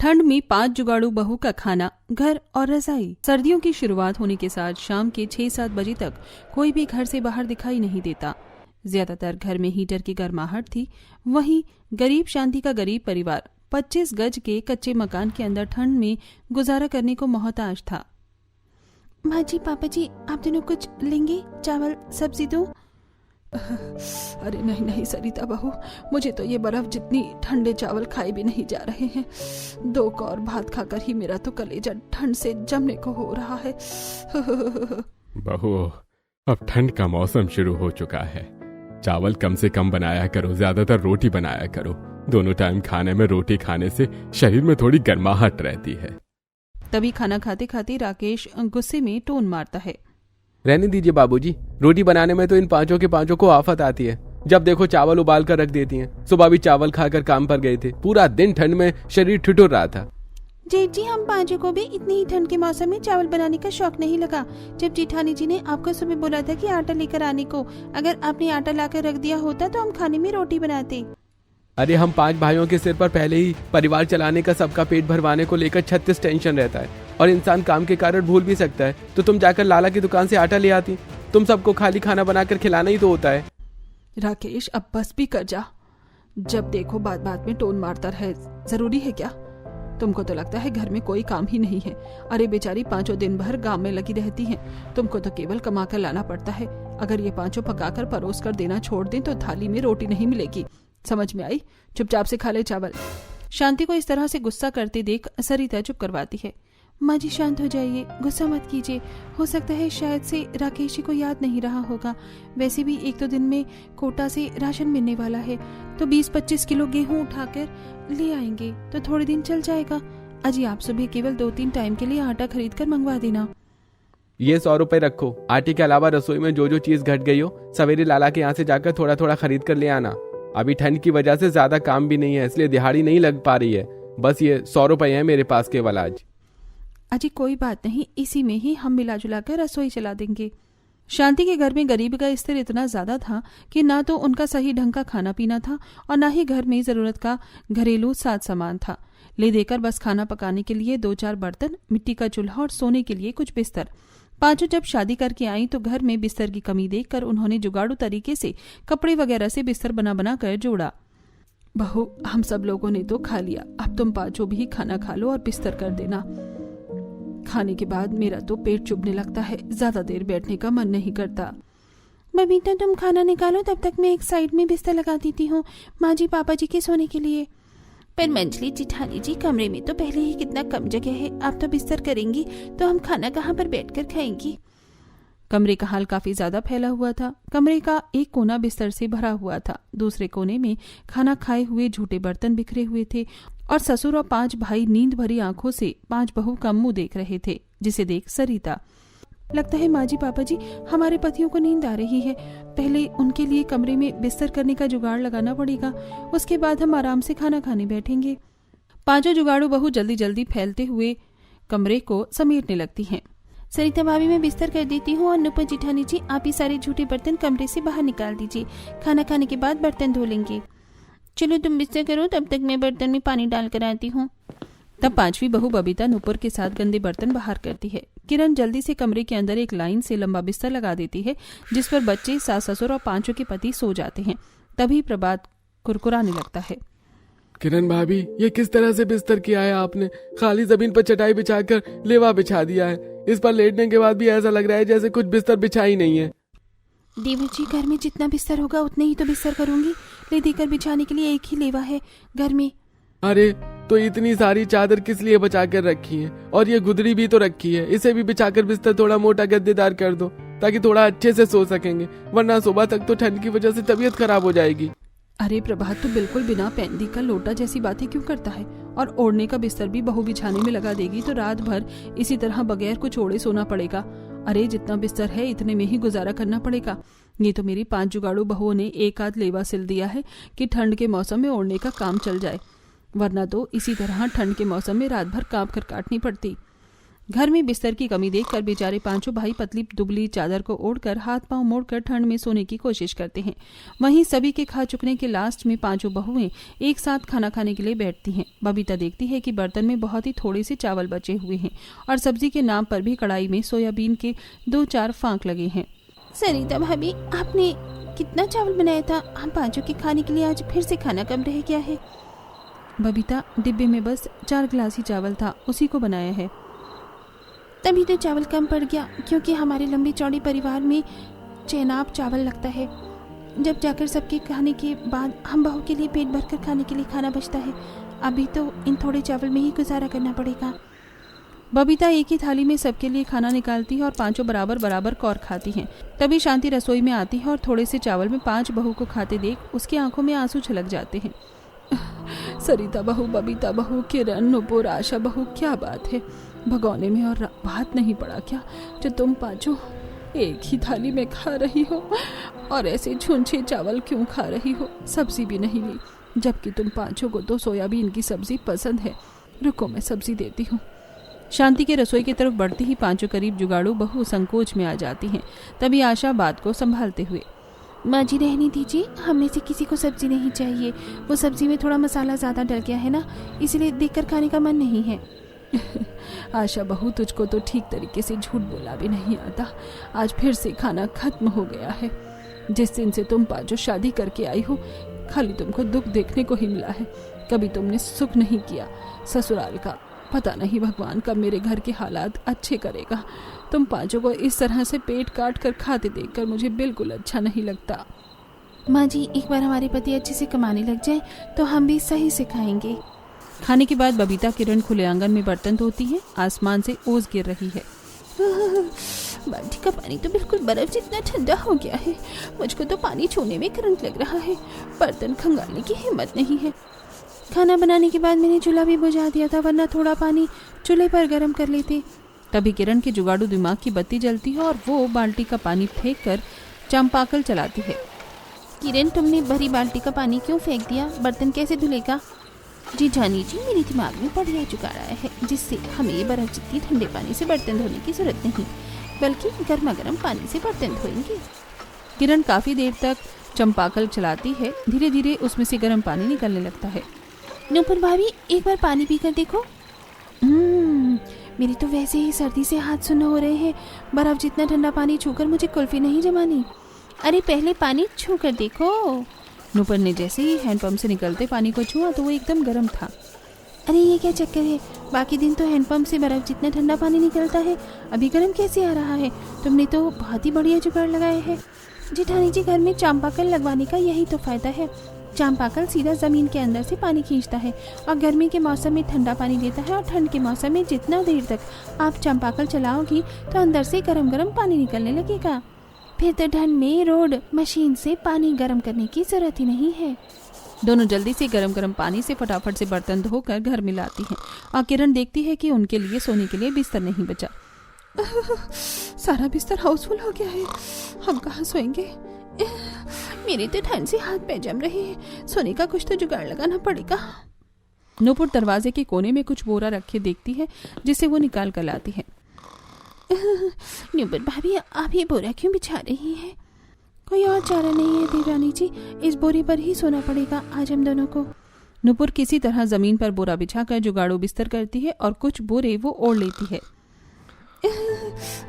ठंड में 5 जुगाड़ू बहू का खाना, घर और रजाई। सर्दियों की शुरुआत होने के साथ शाम के 6-7 बजे तक कोई भी घर से बाहर दिखाई नहीं देता। ज्यादातर घर में हीटर की गर्माहट थी। वहीं गरीब शांति का गरीब परिवार 25 गज के कच्चे मकान के अंदर ठंड में गुजारा करने को मोहताज था। माँ जी, पापा जी, आप दोनों कुछ लेंगे? चावल, सब्जी दो। अरे नहीं नहीं सरिता बहू, मुझे तो ये बर्फ जितनी ठंडे चावल खाए भी नहीं जा रहे हैं। 2 कौर भात खाकर ही मेरा तो कलेजा ठंड से जमने को हो रहा है। बहू, अब ठंड का मौसम शुरू हो चुका है। चावल कम से कम बनाया करो, ज्यादातर रोटी बनाया करो। दोनों टाइम खाने में रोटी खाने से शरीर में थोड़ी गर्माहट रहती है। तभी खाना खाते खाते राकेश गुस्से में टोन मारता है। रहने दीजिए बाबूजी, रोटी बनाने में तो इन पांचों के पांचों को आफत आती है। जब देखो चावल उबाल कर रख देती हैं। सुबह भी चावल खाकर काम पर गए थे। पूरा दिन ठंड में शरीर ठिठुर रहा था। जेठ जी, हम पांचों को भी इतनी ही ठंड के मौसम में चावल बनाने का शौक नहीं लगा। जब जेठानी जी ने आपको सुबह बोला था कि आटा लेकर आने को, अगर आपने आटा लाकर रख दिया होता तो हम खाने में रोटी बनाते। अरे हम 5 भाइयों के सिर पर पहले ही परिवार चलाने का, सबका पेट भरवाने को लेकर 36 टेंशन रहता है और इंसान काम के कारण भूल भी सकता है। तो तुम जाकर लाला की दुकान से आटा ले आती। तुम सबको खाली खाना बनाकर खिलाना ही तो होता है। राकेश, अब बस भी कर जा। जब देखो बात बात में टोन मारता रहे, जरूरी है क्या? तुमको तो लगता है घर में कोई काम ही नहीं है। अरे बेचारी 5 दिन भर गांव में लगी रहती हैं। तुमको तो केवल कमा कर लाना पड़ता है। अगर ये 5 पकाकर परोस कर देना छोड़ दें तो थाली में रोटी नहीं मिलेगी। समझ में आई? चुपचाप से खा ले चावल। शांति को इस तरह से गुस्सा करते देख सरिता चुप करवाती है। माँ जी, शांत हो जाइए, गुस्सा मत कीजिए। हो सकता है शायद से राकेश जी को याद नहीं रहा होगा। वैसे भी 1-2 दिन में कोटा से राशन मिलने वाला है, तो 20-25 किलो गेहूं उठाकर ले आएंगे तो थोड़े दिन चल जाएगा। अजी, आप सुबह केवल 2-3 टाइम के लिए आटा खरीद कर मंगवा देना। ये 100 रुपए रखो। आटे के अलावा रसोई में जो जो चीज घट गई हो, सवेरे लाला के यहाँ से जाकर थोड़ा थोड़ा खरीद कर ले आना। अभी ठंड की वजह से ज्यादा काम भी नहीं है, इसलिए दिहाड़ी नहीं लग पा रही है। बस ये 100 रुपए है मेरे पास केवल आज। अजी, कोई बात नहीं, इसी में ही हम मिला जुला कर रसोई चला देंगे। शांति के घर में गरीबी का स्तर इतना ज्यादा था कि ना तो उनका सही ढंग का खाना पीना था और ना ही घर में जरूरत का घरेलू साज सामान था। ले देकर बस खाना पकाने के लिए 2-4 बर्तन, मिट्टी का चूल्हा और सोने के लिए कुछ बिस्तर। पांचों जब शादी करके आई तो घर में बिस्तर की कमी देखकर उन्होंने जुगाड़ू तरीके से कपड़े वगैरह से बिस्तर बना बना कर जोड़ा। बहू, हम सब लोगों ने तो खा लिया, अब तुम पांचों भी खाना खा लो और बिस्तर कर देना। खाने के बाद मेरा तो पेट चुभने लगता है, ज्यादा देर बैठने का मन नहीं करता। बबीता, तुम खाना निकालो, तब तक मैं एक साइड में बिस्तर लगा देती हूँ माँ जी पापा जी के सोने के लिए। पर मंजली जिठानी जी, कमरे में तो पहले ही कितना कम जगह है। आप तो बिस्तर करेंगी तो हम खाना कहाँ पर बैठकर खाएंगी? कमरे का हाल काफी ज्यादा फैला हुआ था। कमरे का एक कोना बिस्तर से भरा हुआ था, दूसरे कोने में खाना खाए हुए झूठे बर्तन बिखरे हुए थे और ससुर और 5 भाई नींद भरी आंखों से 5 बहू का मुंह देख रहे थे, जिसे देख सरिता, लगता है माँ जी पापा जी, हमारे पतियों को नींद आ रही है। पहले उनके लिए कमरे में बिस्तर करने का जुगाड़ लगाना पड़ेगा, उसके बाद हम आराम से खाना खाने बैठेंगे। 5 जुगाड़ू बहू जल्दी जल्दी फैलते हुए कमरे को समेटने लगती हैं। सरिता भाभी, मैं बिस्तर कर देती हूँ और नुपुर जिठानी जी, आप ही सारे झूठे बर्तन कमरे से बाहर निकाल दीजिए। खाना खाने के बाद बर्तन धो लेंगे। चलो तुम बिस्तर करो, तब तक मैं बर्तन में पानी डाल कर आती हूँ। तब 5वीं बहू बबीता नुपुर के साथ गंदे बर्तन बाहर करती है। किरण जल्दी से कमरे के अंदर एक लाइन से लंबा बिस्तर लगा देती है, जिस पर बच्चे, सास ससुर और 5 के पति सो जाते हैं। तभी प्रभात कुरकुराने लगता है। किरण भाभी, ये किस तरह से बिस्तर किया है आपने? खाली जमीन पर चटाई बिछाकर लेवा बिछा दिया है। इस पर लेटने के बाद भी ऐसा लग रहा है जैसे कुछ बिस्तर बिछा ही नहीं है। देवर जी, घर में जितना बिस्तर होगा उतने ही तो बिस्तर करूंगी। ले देकर बिछाने के लिए एक ही लेवा है घर में। अरे तो इतनी सारी चादर किस लिए बचा कर रखी है? और ये गुदड़ी भी तो रखी है, इसे भी बिछाकर बिस्तर थोड़ा मोटा गद्देदार कर दो ताकि थोड़ा अच्छे से सो सकेंगे, वरना सुबह तक तो ठंड की वजह से तबीयत खराब हो जाएगी। अरे प्रभात तो बिल्कुल बिना पैंदी का लोटा जैसी बातें क्यों करता है? और ओढ़ने का बिस्तर भी बहू बिछाने में लगा देगी तो रात भर इसी तरह बगैर कुछ ओढ़े सोना पड़ेगा। अरे जितना बिस्तर है इतने में ही गुजारा करना पड़ेगा। ये तो मेरी 5 जुगाड़ू बहुओं ने एक आध लेवा सिल दिया है कि ठंड के मौसम में ओढ़ने का काम चल जाए, वरना तो इसी तरह ठंड के मौसम में रात भर कांप कर काटनी पड़ती। घर में बिस्तर की कमी देखकर बेचारे पांचों भाई पतली दुबली चादर को ओढ़कर हाथ पांव मोड़कर ठंड में सोने की कोशिश करते हैं। वहीं सभी के खा चुकने के लास्ट में पांचों बहुएं एक साथ खाना खाने के लिए बैठती हैं। बबीता देखती है कि बर्तन में बहुत ही थोड़े से चावल बचे हुए हैं और सब्जी के नाम पर भी कढ़ाई में सोयाबीन के 2-4 फांक लगे हैं। सरिता भाभी, आपने कितना चावल बनाया था? हम पांचों के खाने के लिए आज फिर से खाना कम रह गया है। बबीता, डिब्बे में बस 4 गिलास ही चावल था, उसी को बनाया है। तभी तो चावल कम पड़ गया, क्योंकि हमारे लंबे चौड़े परिवार में चेनाब चावल लगता है। जब जाकर सबके खाने के बाद हम बहू के लिए पेट भरकर खाने के लिए खाना बचता है। अभी तो इन थोड़े चावल में ही गुजारा करना पड़ेगा। बबीता एक ही थाली में सबके लिए खाना निकालती है और पांचों बराबर बराबर कौर खाती हैं। तभी शांति रसोई में आती है और थोड़े से चावल में 5 बहू को खाते देख उसकी आंखों में आंसू छलक जाते हैं। सरिता बहू, बबीता बहू, किरण, नुपुर, आशा बहू, क्या बात है, भगोने में और बात नहीं पड़ा क्या जो तुम पांचों एक ही थाली में खा रही हो? और ऐसे छुंछे चावल क्यों खा रही हो? सब्जी भी नहीं ली, जबकि तुम पांचों को तो सोयाबीन की सब्जी पसंद है। रुको, मैं सब्जी देती हूँ। शांति के रसोई की तरफ बढ़ती ही पांचों करीब जुगाड़ू बहू संकोच में आ जाती हैं। तभी आशा बात को संभालते हुए, माँ जी रहने दीजिए, हम में से किसी को सब्जी नहीं चाहिए। वो सब्जी में थोड़ा मसाला ज़्यादा डल गया है ना, इसलिए देखकर खाने का मन नहीं है। आशा बहू, तुझको तो ठीक तरीके से झूठ बोला भी नहीं आता। आज फिर से खाना खत्म हो गया है। जिस दिन से तुम पांचों शादी करके आई हो, खाली तुमको दुख देखने को ही मिला है। कभी तुमने सुख नहीं किया ससुराल का। पता नहीं भगवान कब मेरे घर के हालात अच्छे करेगा। तुम पांचों को इस तरह से पेट काट कर खाते देखकर मुझे बिल्कुल अच्छा नहीं लगता। माँ जी, एक बार हमारे पति अच्छे से कमाने लग जाए तो हम भी सही से खाएंगे। खाने के बाद बबीता किरण खुले आंगन में बर्तन धोती है। आसमान से ओस गिर रही है। बाल्टी का पानी तो बिल्कुल बर्फ जितना ठंडा हो गया है। मुझको तो पानी छूने में करंट लग रहा है। बर्तन खंगालने की हिम्मत नहीं है। खाना बनाने के बाद मैंने चूल्हा भी बुझा दिया था, वरना थोड़ा पानी चूल्हे पर गर्म कर लेते। तभी किरण के जुगाड़ू दिमाग की बत्ती जलती है और वो बाल्टी का पानी फेंक कर चंपाकल चलाती है। किरण, तुमने भरी बाल्टी का पानी क्यों फेंक दिया? बर्तन कैसे धुलेगा? जी जानी जी, मेरे दिमाग में बढ़िया जुगाड़ आया है, जिससे हमें बर्फ जितनी ठंडे पानी से बर्तन धोने की जरूरत नहीं, बल्कि गर्मा गर्म पानी से बर्तन धोएंगे। किरण काफी देर तक चंपाकल चलाती है। धीरे धीरे उसमें से गर्म पानी निकलने लगता है। नुपुर भाभी, एक बार पानी पीकर देखो। मेरी तो वैसे ही सर्दी से हाथ सुन्न हो रहे हैं। बर्फ जितना ठंडा पानी छूकर मुझे कुल्फी नहीं जमानी। अरे पहले पानी छू कर देखो। नुपुर ने जैसे ही हैंडपंप से निकलते पानी को छुआ तो वो एकदम गर्म था। अरे ये क्या चक्कर है? बाकी दिन तो हैंडपंप से बर्फ जितना ठंडा पानी निकलता है, अभी गर्म कैसे आ रहा है? तुमने तो बहुत ही बढ़िया जुगाड़ लगाया है। जेठानी जी, घर में चांपाकल लगवाने का यही तो फायदा है। चांपाकल सीधा जमीन के अंदर से पानी खींचता है और गर्मी के मौसम में ठंडा पानी देता है, और ठंड के मौसम में जितना देर तक आप चांपाकल चलाओगी तो अंदर से गरम गरम पानी निकलने लगेगा। फिर तो ठंड में रोड मशीन से पानी गर्म करने की जरूरत ही नहीं है। दोनों जल्दी से गरम गरम पानी से फटाफट से बर्तन धोकर घर में लाती हैं और किरण देखती है कि उनके लिए सोने के लिए बिस्तर नहीं बचा। सारा बिस्तर हाउसफुल हो गया है, हम कहाँ सोएंगे? मेरे तो ठंड से हाथ पैर जम रहे हैं। सोने का कुछ तो जुगाड़ लगाना पड़ेगा। नूपुर दरवाजे के कोने में कुछ बोरा रखे देखती है, जिसे वो निकाल कर लाती है। नूपुर भाभी, आप ये बोरा क्यों बिछा रही हैं? कोई और चारा नहीं है देवरानी जी, इस बोरे पर ही सोना पड़ेगा आज हम दोनों को। नूपुर किसी तरह जमीन पर बोरा बिछाकर जुगाड़ू बिस्तर करती है और कुछ बोरे वो ओढ़ लेती है।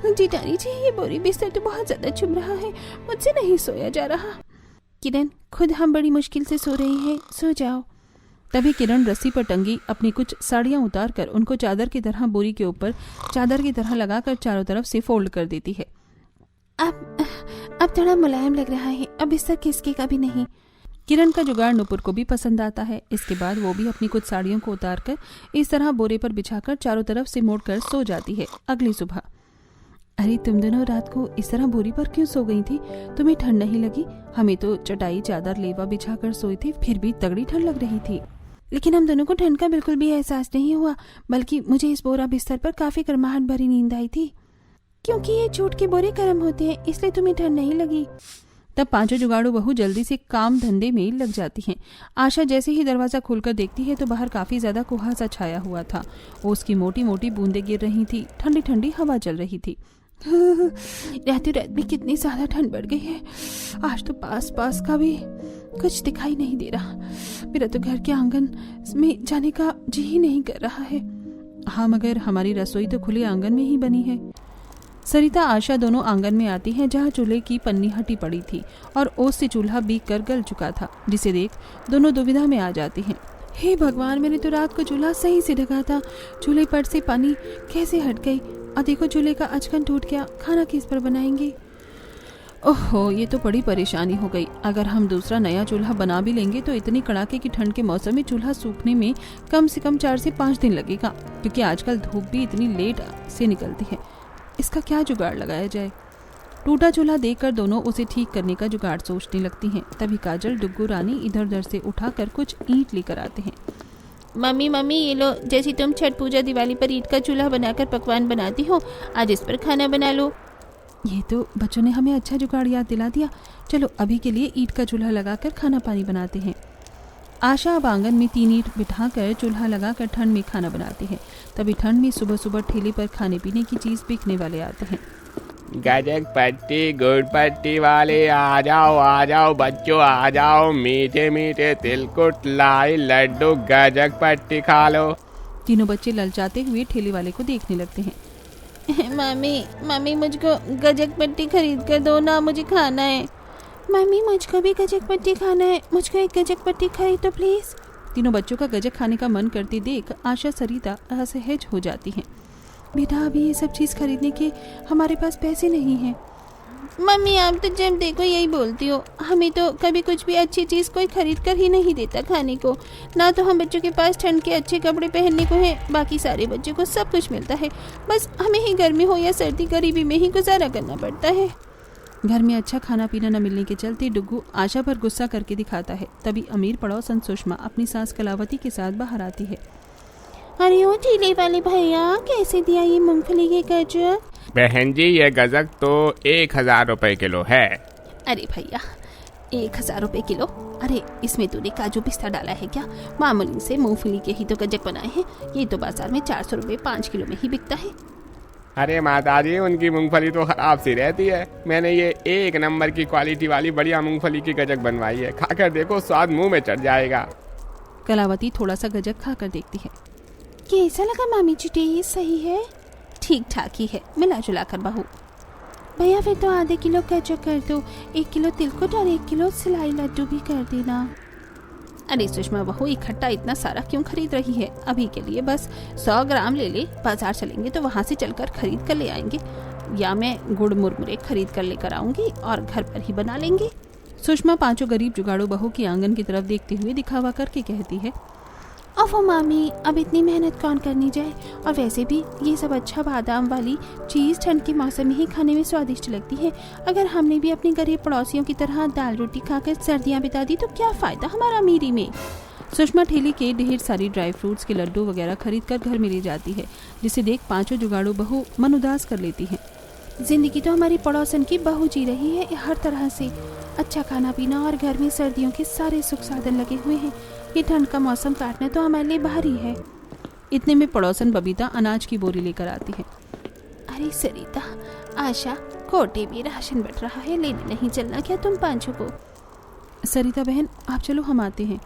जेठानी जी, ये बोरी बिस्तर तो बहुत ज्यादा चुभ रहा है, मुझसे नहीं सोया जा रहा। किरण, खुद हम बड़ी मुश्किल से सो रहे हैं, सो जाओ। तभी किरण रस्सी पर टंगी अपनी कुछ साड़ियां उतारकर उनको चादर की तरह बोरी के ऊपर चादर की तरह लगाकर चारों तरफ से फोल्ड कर देती है। अब थोड़ा मुलायम लग रहा है, अब बिस्तर किसके का भी नहीं। किरण का जुगाड़ नूपुर को भी पसंद आता है। इसके बाद वो भी अपनी कुछ साड़ियों को उतारकर इस तरह बोरे पर बिछाकर चारों तरफ से मोड़कर सो जाती है। अगली सुबह, अरे तुम दोनों रात को इस तरह बोरी पर क्यों सो गई थी? तुम्हें ठंड नहीं लगी? हमें तो चटाई चादर लेवा बिछाकर सोए थे, फिर भी तगड़ी ठंड लग रही थी। लेकिन हम दोनों को ठंड का बिल्कुल भी एहसास नहीं हुआ, बल्कि मुझे इस बोरा बिस्तर पर काफी गर्माहट भरी नींद आई थी। क्योंकि ये जूट के बोरे गर्म होते हैं, इसलिए तुम्हें ठंड नहीं लगी। तब पांचों जुगाड़ू बहू जल्दी से काम धंधे में लग जाती हैं। आशा जैसे ही दरवाजा खोलकर देखती है तो बाहर काफी ज्यादा कुहासा छाया हुआ था। ओस की मोटी मोटी बूंदें गिर रही थी, ठंडी ठंडी हवा चल रही थी। रात रात में कितनी ज्यादा ठंड बढ़ गई है। आज तो पास पास का भी कुछ दिखाई नहीं दे रहा। मेरा तो घर के आंगन में जाने का जी ही नहीं कर रहा है। हाँ, मगर हमारी रसोई तो खुले आंगन में ही बनी है। सरिता आशा दोनों आंगन में आती हैं, जहाँ चूल्हे की पन्नी हटी पड़ी थी और ओस से चूल्हा बीक कर गल चुका था, जिसे देख दोनों दुविधा में आ जाती हैं। हे भगवान, मैंने तो रात को चूल्हा सही से ढका था, चूल्हे पर से पानी कैसे हट गई। और देखो चूल्हे का अचकन टूट गया, खाना किस पर बनाएंगे। ओहो, ये तो बड़ी परेशानी हो गई। अगर हम दूसरा नया चूल्हा बना भी लेंगे तो इतनी कड़ाके की ठंड के मौसम में चूल्हा सूखने में कम से कम 4 से 5 दिन लगेगा, क्योंकि आजकल धूप भी इतनी लेट से निकलती है। इसका क्या जुगाड़ लगाया जाए। टूटा चूल्हा देखकर दोनों उसे ठीक करने का जुगाड़ सोचने लगती हैं। तभी काजल डुग्गू रानी इधर उधर से उठाकर कुछ ईंट लेकर आते हैं। मम्मी ये लो, जैसी तुम छठ पूजा दिवाली पर ईंट का चूल्हा बनाकर पकवान बनाती हो, आज इस पर खाना बना लो। ये तो बच्चों ने हमें अच्छा जुगाड़ याद दिला दिया। चलो अभी के लिए ईंट का चूल्हा लगाकर खाना पानी बनाते हैं। आशा अब आंगन में 3 ईंट बिठाकर चूल्हा लगाकर ठंड में खाना बनाती है। तभी ठंड में सुबह सुबह ठेले पर खाने पीने की चीज बिकने वाले आते हैं। गजक पट्टी गुड़ पट्टी वाले आ जाओ बच्चों आ जाओ, मीठे मीठे तिलकुट लाई लड्डू गजक पट्टी खा लो। तीनों बच्चे ललचाते हुए ठेले वाले को देखने लगते हैं। मम्मी मुझको गजक पट्टी खरीद कर दो ना, मुझे खाना है। मम्मी मुझको भी गजक पट्टी खाना है, मुझको एक गजक पट्टी खरीद दो प्लीज। तीनों बच्चों का गजक खाने का मन करते देख आशा सरिता असहज हो जाती हैं। बेटा, अभी ये सब चीज खरीदने के हमारे पास पैसे नहीं हैं। मम्मी आप तो जब देखो यही बोलती हो, हमें तो कभी कुछ भी अच्छी चीज कोई खरीद कर ही नहीं देता खाने को। ना तो हम बच्चों के पास ठंड के अच्छे कपड़े पहनने को है, बाकी सारे बच्चों को सब कुछ मिलता है। बस हमें ही गर्मी हो या सर्दी गरीबी में ही गुजारा करना पड़ता है। घर में अच्छा खाना पीना न मिलने के चलते डुग्गू आशा पर गुस्सा करके दिखाता है। तभी अमीर पड़ोसन सुषमा अपनी सास कलावती के साथ बाहर आती है। अरे ओ ठेले वाले भैया, कैसे दिया ये मूंगफली के गजक? बहन जी, ये गजक तो 1000 रुपए किलो है। अरे भैया, 1000 रुपए किलो? अरे इसमें तूने काजू पिस्ता डाला है क्या? मामूली से मूंगफली के ही तो गजक बनाए हैं। ये तो बाजार में 400 रुपए 5 किलो में ही बिकता है। अरे माताजी, उनकी मूंगफली तो खराब सी रहती है। मैंने ये 1 नंबर की क्वालिटी वाली बढ़िया मूंगफली की गजक बनवाई है। खाकर देखो, स्वाद मुंह में चढ़ जाएगा। कलावती थोड़ा सा गजक खाकर देखती है। कैसा लगा मामी जी? टेस्ट सही है? ठीक ठाक ही है, मिला जुला कर बहू। भैया फिर तो आधे किलो गजक कर दो, 1 किलो तिलकुट और 1 किलो सिलाई लड्डू भी कर देना। अरे सुषमा बहू, इकट्ठा इतना सारा क्यों खरीद रही है? अभी के लिए बस 100 ग्राम ले ले, बाजार चलेंगे तो वहाँ से चलकर खरीद कर ले आएंगे, या मैं गुड़ मुरमुरे खरीद कर लेकर आऊंगी और घर पर ही बना लेंगे। सुषमा पांचों गरीब जुगाड़ू बहू की आंगन की तरफ देखते हुए दिखावा करके कहती है। ओफो मामी, अब इतनी मेहनत कौन करनी जाए? और वैसे भी ये सब अच्छा बादाम वाली चीज़ ठंड के मौसम में ही खाने में स्वादिष्ट लगती है। अगर हमने भी अपने गरीब पड़ोसियों की तरह दाल रोटी खाकर सर्दियाँ बिता दी तो क्या फ़ायदा हमारा अमीरी में। सुषमा ठेले के ढेर सारी ड्राई फ्रूट्स के लड्डू वगैरह खरीद कर घर में ले जाती है, जिसे देख पांचों जुगाड़ू बहू मन उदास कर लेती हैं। जिंदगी तो हमारी पड़ोसन की बहू जी रही है हर तरह से। अच्छा खाना पीना और घर में सर्दियों के सारे सुख साधन लगे हुए हैं। ये ठंड का मौसम काटना तो हमारे लिए भारी है। इतने में पड़ोसन बबीता अनाज की बोरी लेकर आती है। अरे सरिता, आशा, कोटे में राशन बट रहा है, लेने नहीं चलना क्या तुम पांचों को? सरिता बहन, आप चलो, हम आते हैं।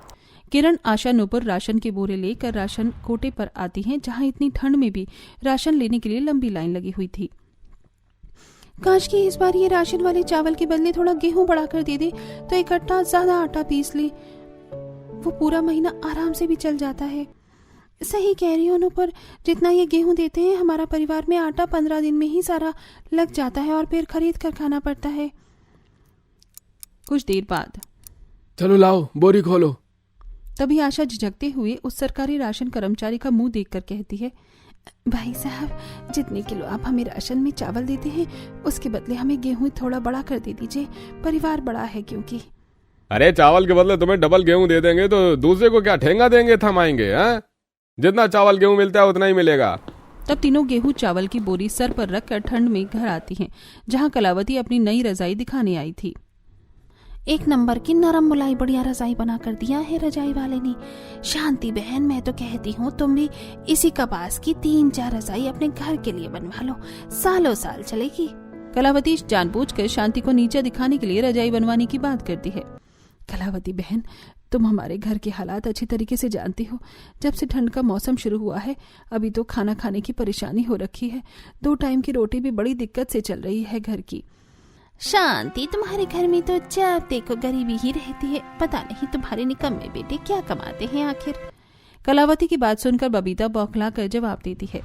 किरण, आशा, नूपुर राशन के बोरे लेकर राशन कोटे पर आती हैं, जहां इतनी ठंड में भी राशन लेने के लिए लंबी लाइन लगी हुई थी। काश कि इस बार ये राशन वाले चावल के बदले थोड़ा गेहूं बढ़ाकर दे दे तो इकट्ठा ज्यादा आटा पीस ले, वो पूरा महीना आराम से भी चल जाता है। सही कह रही हो, पर जितना ये गेहूं देते हैं हमारा परिवार में आटा 15 दिन में ही सारा लग जाता है और फिर खरीद कर खाना पड़ता है। कुछ देर बाद, चलो लाओ बोरी खोलो। तभी आशा झिझकते हुए उस सरकारी राशन कर्मचारी का मुंह देखकर कहती है, भाई साहब, जितने किलो आप हमें राशन में चावल देते हैं उसके बदले हमें गेहूं थोड़ा बड़ा कर दे दीजिए, परिवार बड़ा है क्योंकि। अरे चावल के बदले तुम्हें डबल गेहूं दे देंगे तो दूसरे को क्या ठेंगा देंगे, थमाएंगे? हैं? जितना चावल गेहूं मिलता है उतना ही मिलेगा। तब तीनों गेहूं चावल की बोरी सर पर रखकर ठंड में घर आती हैं, जहां कलावती अपनी नई रजाई दिखाने आई थी। एक नंबर की नरम मुलाई बढ़िया रजाई बना कर दिया है रजाई वाले ने। शांति बहन, मैं तो कहती हूँ तुम भी इसी कपास की 3-4 रजाई अपने घर के लिए बनवा लो, सालों साल चलेगी। कलावती जानबूझकर शांति को नीचे दिखाने के लिए रजाई बनवाने की बात करती है। कलावती बहन, तुम हमारे घर के हालात अच्छी तरीके से जानती हो। जब से ठंड का मौसम शुरू हुआ है, अभी तो खाना खाने की परेशानी हो रखी है। 2 टाइम की रोटी भी बड़ी दिक्कत से चल रही है घर की। शांति, तुम्हारे घर में तो जब देखो गरीबी ही रहती है। पता नहीं तुम्हारे निकम्मे बेटे क्या कमाते हैं आखिर। कलावती की बात सुनकर बबीता बौखला कर जवाब देती है।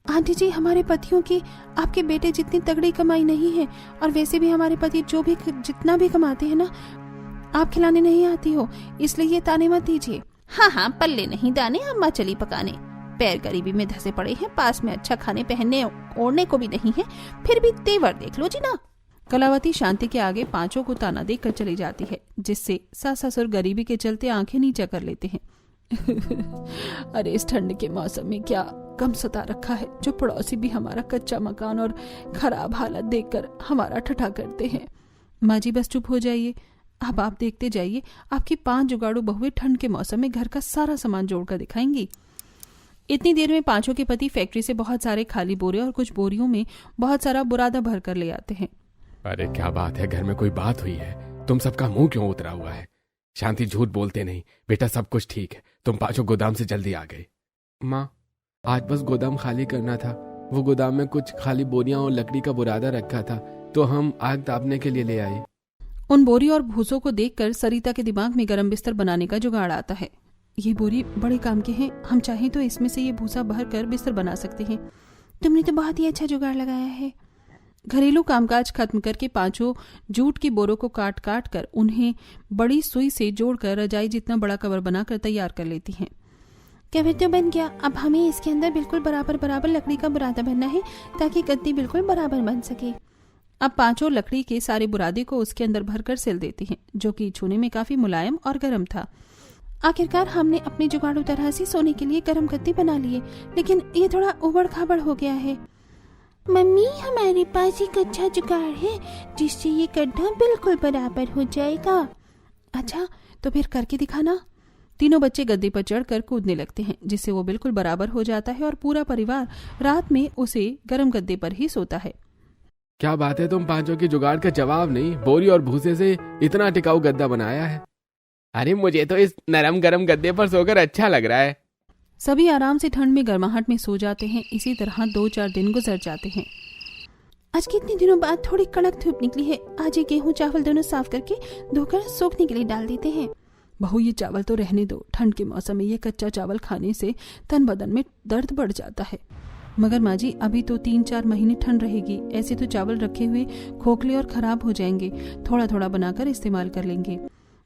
आंटी जी, हमारे पतियों की आपके बेटे जितनी तगड़ी कमाई नहीं है, और वैसे भी हमारे पति जो भी जितना भी कमाते हैं ना, आप खिलाने नहीं आती हो, इसलिए ये ताने मत दीजिए। हाँ, पल्ले नहीं दाने, अम्मा चली पकाने। पैर गरीबी में धसे पड़े हैं, पास में अच्छा खाने पहनने ओढ़ने को भी नहीं है, फिर भी तेवर देख लो जी ना। कलावती शांति के आगे पांचों को ताना देकर चली जाती है, जिससे सास ससुर गरीबी के चलते आंखें नीचा कर लेते हैं। अरे इस ठंड के मौसम में क्या गम सता रखा है, जो पड़ोसी भी हमारा कच्चा मकान और खराब हालत देखकर हमारा ठठा करते हैं। माँ जी बस चुप हो जाइए, अब आप देखते जाइए, आपकी 5 जुगाड़ू बहुएं ठंड के मौसम में घर का सारा सामान जोड़कर दिखाएंगी। इतनी देर में पांचों के पति फैक्ट्री से बहुत सारे खाली बोरे और कुछ बोरियों में बहुत सारा बुरादा भर कर ले आते हैं। अरे क्या बात है, घर में कोई बात हुई है? तुम सबका मुंह क्यों उतरा हुआ है? शांति, झूठ बोलते नहीं बेटा, सब कुछ ठीक है। तुम पांचों गोदाम से जल्दी आ गए। माँ, आज बस गोदाम खाली करना था। वो गोदाम में कुछ खाली बोरियां और लकड़ी का बुरादा रखा था, तो हम आग तापने के लिए ले आए। उन बोरी और भूसों को देखकर सरिता के दिमाग में गर्म बिस्तर बनाने का जुगाड़ आता है। ये बोरी बड़े काम के हैं, हम चाहें तो इसमें से ये भूसा भर कर बिस्तर बना सकते हैं। तुमने तो बहुत ही अच्छा जुगाड़ लगाया है। घरेलू कामकाज खत्म करके पांचों जूट की बोरों को काट काट कर उन्हें बड़ी सुई से जोड़कर रजाई जितना बड़ा कवर बनाकर तैयार कर लेती हैं। कवर तो बन गया, अब हमें इसके अंदर बिल्कुल बराबर लकड़ी का बुरादा बनना है, ताकि गद्दी बिल्कुल बराबर बन सके। अब पांचों लकड़ी के सारे बुरादे को उसके अंदर भरकर सिल देती हैं, जो कि छूने में काफी मुलायम और गर्म था। आखिरकार हमने अपने जुगाड़ू तरह से सोने के लिए गर्म गद्दी बना लिए, लेकिन ये थोड़ा उबड़ खाबड़ हो गया है। मम्मी, हमारे पास एक अच्छा जुगाड़ है जिससे ये गड्ढा बिल्कुल बराबर हो जाएगा। अच्छा, तो फिर करके दिखाना। तीनों बच्चे गद्दे पर चढ़कर कूदने लगते हैं, जिससे वो बिल्कुल बराबर हो जाता है और पूरा परिवार रात में उसे गर्म गद्दे पर ही सोता है। क्या बात है, तुम पांचों की जुगाड़ का जवाब नहीं, बोरी और भूसे से इतना टिकाऊ गद्दा बनाया है। अरे मुझे तो इस नरम गरम गद्दे पर सोकर अच्छा लग रहा है। सभी आराम से ठंड में गर्माहट में सो जाते हैं। इसी तरह 2-4 दिन गुजर जाते हैं। आज कितने दिनों बाद थोड़ी कड़क धूप निकली है। आज ये गेहूं चावल दोनों साफ करके धोकर सूखने के लिए डाल देते हैं। बहू, ये चावल तो रहने दो। ठंड के मौसम में ये कच्चा चावल खाने से तन बदन में दर्द बढ़ जाता है। मगर माँ जी, अभी तो 3-4 महीने ठंड रहेगी। ऐसे तो चावल रखे हुए खोखले और खराब हो जाएंगे। थोड़ा थोड़ा बनाकर इस्तेमाल कर लेंगे।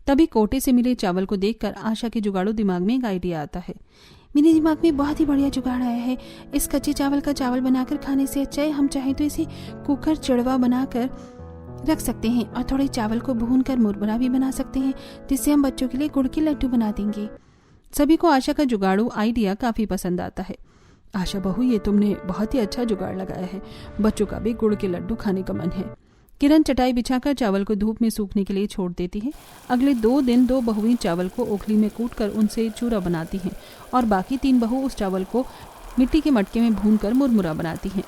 तभी कोटे से मिले चावल को देखकर आशा के जुगाड़ू दिमाग में एक आइडिया आता है। मेरे दिमाग में बहुत ही बढ़िया जुगाड़ आया है। इस कच्चे चावल का चावल बनाकर खाने से अच्छा है हम चाहे तो इसे कुकर चिड़वा बनाकर रख सकते हैं, और थोड़े चावल को भूनकर मुरमुरा भी बना सकते हैं, जिससे हम बच्चों के लिए गुड़ के लड्डू बना देंगे। सभी को आशा का जुगाड़ू आइडिया काफी पसंद आता है। आशा बहू, ये तुमने बहुत ही अच्छा जुगाड़ लगाया है। बच्चों का भी गुड़ के लड्डू खाने का मन है। किरण चटाई बिछाकर चावल को धूप में सूखने के लिए छोड़ देती है। अगले 2 दिन 2 बहुएं चावल को ओखली में कूटकर उनसे चूरा बनाती हैं, और बाकी 3 बहू उस चावल को मिट्टी के मटके में भूनकर मुरमुरा बनाती हैं।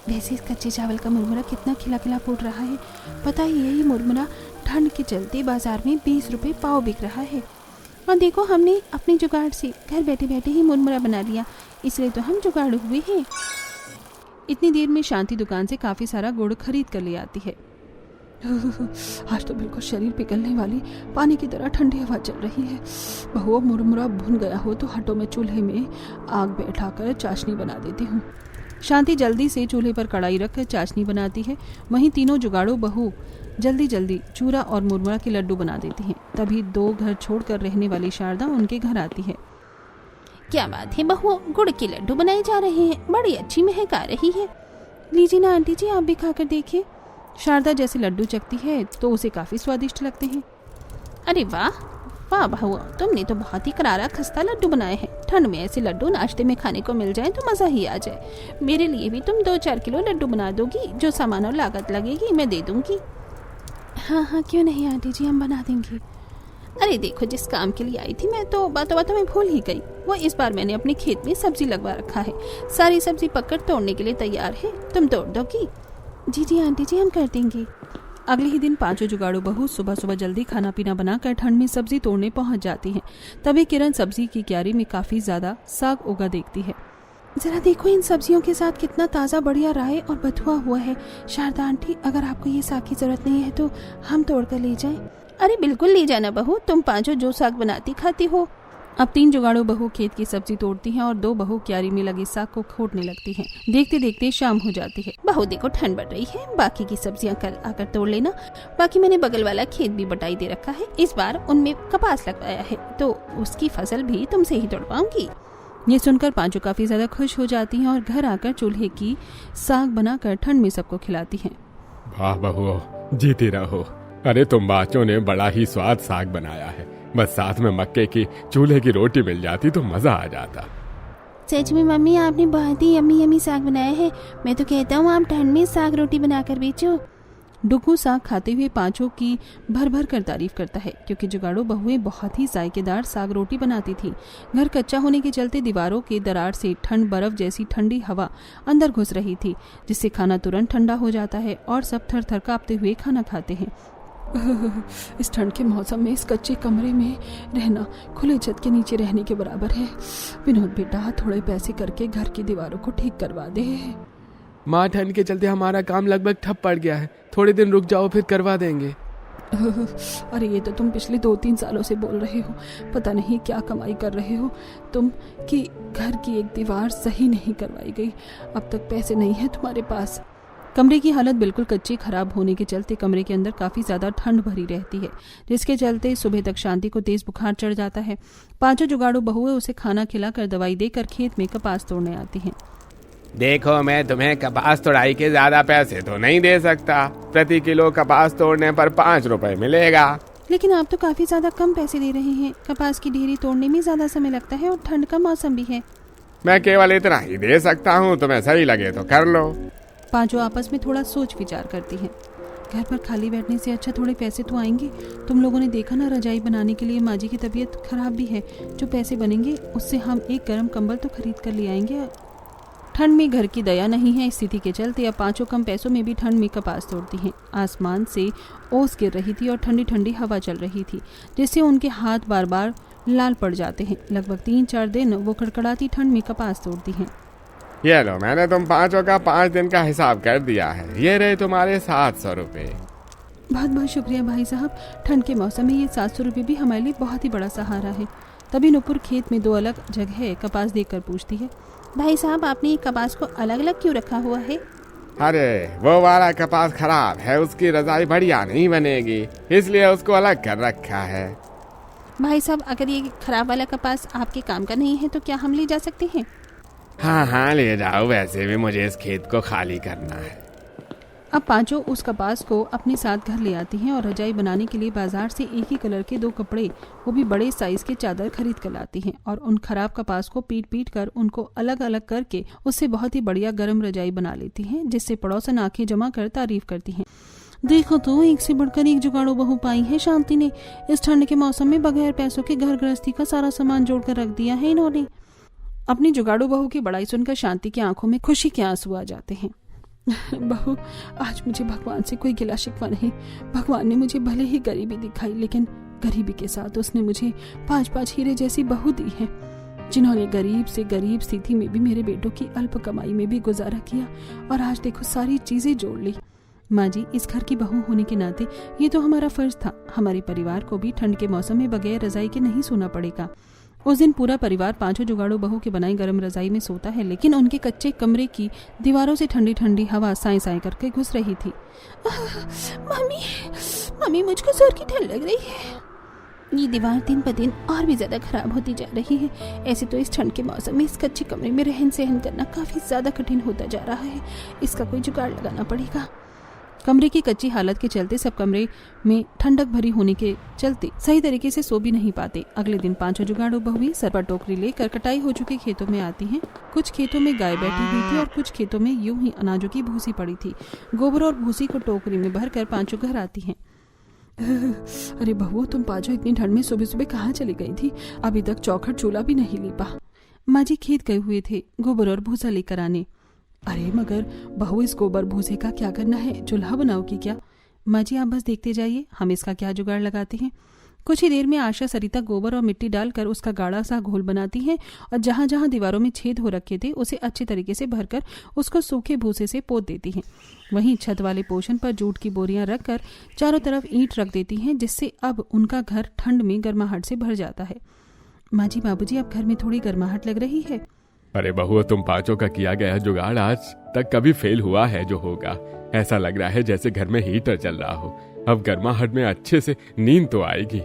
वैसे इस कच्चे चावल का मुरमुरा कितना खिला खिला फूट रहा है। पता ही यही मुरमुरा ठंड के चलते बाजार में 20 रुपए पाव बिक रहा है। और देखो, हमने अपने जुगाड़ से घर बैठे बैठे ही मुरमुरा बना लिया, इसलिए तो हम जुगाड़ू हुए हैं। इतनी देर में शांति दुकान से काफी सारा गुड़ खरीद कर ले आती है। आज तो बिल्कुल शरीर पिघलने वाली पानी की तरह ठंडी हवा चल रही है। बहू, मुरमुरा भुन गया हो तो हटो, मैं चूल्हे में आग बैठाकर चाशनी बना देती हूँ। शांति जल्दी से चूल्हे पर कढ़ाई रखकर चाशनी बनाती है। वहीं तीनों जुगाड़ू बहू जल्दी जल्दी चूरा और मुरमुरा के लड्डू बना देती हैं। तभी 2 घर छोड़कर रहने वाली शारदा उनके घर आती है। क्या बात है बहू, गुड़ के लड्डू बनाए जा रहे हैं, बड़ी अच्छी महक आ रही है। लीजिए ना आंटी जी, आप भी खाकर देखिए। शारदा जैसे लड्डू चखती है तो उसे काफी स्वादिष्ट लगते हैं। अरे वाह वाह बहू, तुमने तो बहुत ही करारा खस्ता लड्डू बनाए हैं। ठंड में ऐसे लड्डू नाश्ते में खाने को मिल जाए तो मज़ा ही आ जाए। मेरे लिए भी तुम 2-4 किलो लड्डू बना दोगी? जो सामान और लागत लगेगी मैं दे दूंगी। हाँ हाँ, क्यों नहीं आंटी जी, हम बना देंगे। अरे देखो, जिस काम के लिए आई थी मैं तो बातों बातों में भूल ही गई। वो इस बार मैंने अपने खेत में सब्जी लगवा रखा है, सारी सब्जी पककर तोड़ने के लिए तैयार है, तुम तोड़ दोगी? जी जी आंटी जी, हम कर देंगे। अगले ही दिन पांचों जुगाड़ू बहू सुबह सुबह जल्दी खाना पीना बनाकर ठंड में सब्जी तोड़ने पहुंच जाती हैं। तभी किरण सब्जी की क्यारी में काफी ज्यादा साग उगा देखती है। जरा देखो, इन सब्जियों के साथ कितना ताज़ा बढ़िया राय और बथुआ हुआ है। शारदा आंटी, अगर आपको ये साग की जरूरत नहीं है तो हम तोड़ कर ले जाएं। अरे बिल्कुल ले जाना बहू, तुम पांचों जो साग बनाती खाती हो। अब 3 जुगाड़ू बहू खेत की सब्जी तोड़ती हैं और 2 बहू क्यारी में लगे साग को खोटने लगती हैं। देखते देखते शाम हो जाती है। बहू देखो, ठंड बढ़ रही है, बाकी की सब्जियां कल आकर तोड़ लेना। बाकी मैंने बगल वाला खेत भी बटाई दे रखा है, इस बार उनमें कपास लगवाया है तो उसकी फसल भी तुमसे ही तोड़ पाऊंगी। ये सुनकर पांचों काफी ज्यादा खुश हो जाती हैं और घर आकर चूल्हे की साग बनाकर ठंड में सबको खिलाती हैं। वाह बहू, जीती रहो। अरे तुम बाचों ने बड़ा ही स्वाद साग बनाया है, बस साथ में मक्के की चूल्हे की रोटी मिल जाती तो मजा आ जाता। सच में मम्मी, आपने बहुत ही यम्मी यम्मी साग बनाया है। मैं तो कहता हूँ आप ठंड में साग रोटी बनाकर बेचो। डुगू साग खाते हुए पांचों की भर भर कर तारीफ करता है, क्योंकि जुगाड़ू बहुएं बहुत ही जायकेदार साग रोटी बनाती थी। घर कच्चा होने के चलते दीवारों के दरार से ठंड बर्फ जैसी ठंडी हवा अंदर घुस रही थी, जिससे खाना तुरंत ठंडा हो जाता है और सब थर थर कांपते हुए खाना खाते हैं। इस ठंड के मौसम में इस कच्चे कमरे में रहना खुले छत के नीचे रहने के बराबर है। विनोद बेटा, थोड़े पैसे करके घर की दीवारों को ठीक करवा दे। माँ, ठंड के चलते हमारा काम लगभग ठप पड़ गया है, थोड़े दिन रुक जाओ फिर करवा देंगे। अरे ये तो तुम पिछले 2-3 सालों से बोल रहे हो, पता नहीं क्या कमाई कर रहे हो तुम कि घर की एक दीवार सही नहीं करवाई गई। अब तक पैसे नहीं है तुम्हारे पास। कमरे की हालत बिल्कुल कच्ची खराब होने के चलते कमरे के अंदर काफी ज्यादा ठंड भरी रहती है, जिसके चलते सुबह तक शांति को तेज बुखार चढ़ जाता है। पांचों जुगाड़ू बहुएं उसे खाना खिलाकर दवाई देकर खेत में कपास तोड़ने आती हैं। देखो, मैं तुम्हें कपास तोड़ाई के ज्यादा पैसे तो नहीं दे सकता, प्रति किलो कपास तोड़ने पर 5 रुपए मिलेगा। लेकिन आप तो काफी ज्यादा कम पैसे दे रहे हैं। कपास की ढेरी तोड़ने में ज्यादा समय लगता है और ठंड का मौसम भी है। मैं केवल इतना ही दे सकता हूँ, तुम्हें सही लगे तो कर लो। पांचों आपस में थोड़ा सोच विचार करती हैं। घर पर खाली बैठने से अच्छा थोड़े पैसे तो आएंगे। तुम लोगों ने देखा ना, रजाई बनाने के लिए माँ जी की तबीयत खराब भी है। जो पैसे बनेंगे उससे हम एक गर्म कंबल तो खरीद कर ले आएंगे। ठंड में घर की दया नहीं है, स्थिति के चलते अब पांचों कम पैसों में भी ठंड में कपास तोड़ती हैं। आसमान से ओस गिर रही थी और ठंडी ठंडी हवा चल रही थी, जिससे उनके हाथ बार बार लाल पड़ जाते हैं। लगभग 3-4 दिन वो कड़कड़ाती ठंड में कपास तोड़ती हैं। ये लो, मैंने तुम पांचों का 5 दिन का हिसाब कर दिया है। ये रहे तुम्हारे 700 रुपए। बहुत बहुत शुक्रिया भाई साहब। ठंड के मौसम में ये 700 रुपये भी हमारे लिए बहुत ही बड़ा सहारा है। तभी नुपुर खेत में 2 अलग जगह कपास देखकर पूछती है, भाई साहब, आपने कपास को अलग अलग क्यों रखा हुआ है? अरे वो वाला कपास खराब है, उसकी रजाई बढ़िया नहीं बनेगी, इसलिए उसको अलग कर रखा है। भाई साहब, अगर ये खराब वाला कपास आपके काम का नहीं है तो क्या हम ले जा सकते हैं? हाँ हाँ, ले जाओ, वैसे भी मुझे इस खेत को खाली करना है। अब पांचों उस कपास को अपने साथ घर ले आती हैं और रजाई बनाने के लिए बाजार से एक ही कलर के 2 कपड़े, वो भी बड़े साइज के चादर खरीद कर लाती हैं और उन खराब कपास को पीट पीट कर उनको अलग अलग करके उससे बहुत ही बढ़िया गर्म रजाई बना लेती हैं, जिससे पड़ोसन आंखें जमा कर तारीफ करती हैं। देखो तो, एक से बढ़कर एक जुगाड़ू बहू पाई है शांति ने। इस ठंड के मौसम में बगैर पैसों के घर गृहस्थी का सारा सामान जोड़ कर रख दिया है इन्होंने। अपनी जुगाड़ू बहू की बड़ाई सुनकर शांति की आंखों में खुशी के आंसू आ जाते हैं। बहू, आज मुझे भगवान से कोई गिला शिकवा नहीं। भगवान ने मुझे भले ही गरीबी दिखाई, लेकिन गरीबी के साथ उसने मुझे 5-5 हीरे जैसी बहू दी है, जिन्होंने गरीब से गरीब स्थिति में भी मेरे बेटों की अल्प कमाई में भी गुजारा किया और आज देखो सारी चीजें जोड़ ली। माँ जी, इस घर की बहू होने के नाते ये तो हमारा फर्ज था। हमारे परिवार को भी ठंड के मौसम में बगैर रजाई के नहीं सोना पड़ेगा। उस दिन पूरा परिवार पांचों जुगाड़ू बहू की बनाई गर्म रजाई में सोता है, लेकिन उनके कच्चे कमरे की दीवारों से ठंडी ठंडी हवा साए साए करके घुस रही थी। मम्मी, मुझको जोर की ठंड लग रही है। ये दीवार दिन ब दिन और भी ज्यादा खराब होती जा रही है। ऐसे तो इस ठंड के मौसम में इस कच्चे कमरे में रहन सहन करना काफी ज्यादा कठिन होता जा रहा है। इसका कोई जुगाड़ लगाना पड़ेगा। कमरे की कच्ची हालत के चलते सब कमरे में ठंडक भरी होने के चलते सही तरीके से सो भी नहीं पाते। अगले दिन पांचों जुगाड़ू बहुएं सर पर टोकरी लेकर कटाई हो चुके खेतों में आती हैं। कुछ खेतों में गाय बैठी हुई थी और कुछ खेतों में यूं ही अनाजों की भूसी पड़ी थी। गोबर और भूसी को टोकरी में भरकर पांचों घर आती हैं। अरे बहू, तुम पाँचों इतनी ठंड में सुबह सुबह कहाँ चली गई थी? अभी तक चौखट चूल्हा भी नहीं लीपा। माँ जी खेत गए हुए थे गोबर और भूसा लेकर आने। अरे मगर बहू, इस गोबर भूसे का क्या करना है? चूल्हा बनाओगी क्या? माँ जी आप बस देखते जाइए, हम इसका क्या जुगाड़ लगाते हैं। कुछ ही देर में आशा सरिता गोबर और मिट्टी डालकर उसका गाढ़ा सा घोल बनाती है और जहां जहां दीवारों में छेद हो रखे थे उसे अच्छे तरीके से भरकर उसको सूखे भूसे से पोत देती हैं। वहीं छत वाले पोर्शन पर जूट की बोरियां रखकर चारों तरफ ईंट रख देती हैं, जिससे अब उनका घर ठंड में गर्माहट से भर जाता है। माँ जी बाबूजी, अब घर में थोड़ी गर्माहट लग रही है। अरे बहू, तुम पांचों का किया गया जुगाड़ आज तक कभी फेल हुआ है जो होगा। ऐसा लग रहा है जैसे घर में हीटर चल रहा हो। अब गर्माहट में अच्छे से नींद तो आएगी।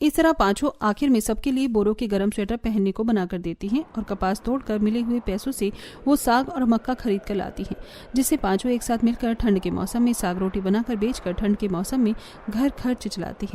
इस तरह पांचों आखिर में सबके लिए बोरों के गर्म स्वेटर पहनने को बनाकर देती हैं और कपास तोड़कर मिले हुए पैसों से वो साग और मक्का खरीद कर लाती हैं, जिससे पांचों एक साथ मिलकर ठंड के मौसम में साग रोटी बनाकर बेचकर ठंड के मौसम में घर खर्च चलाती हैं।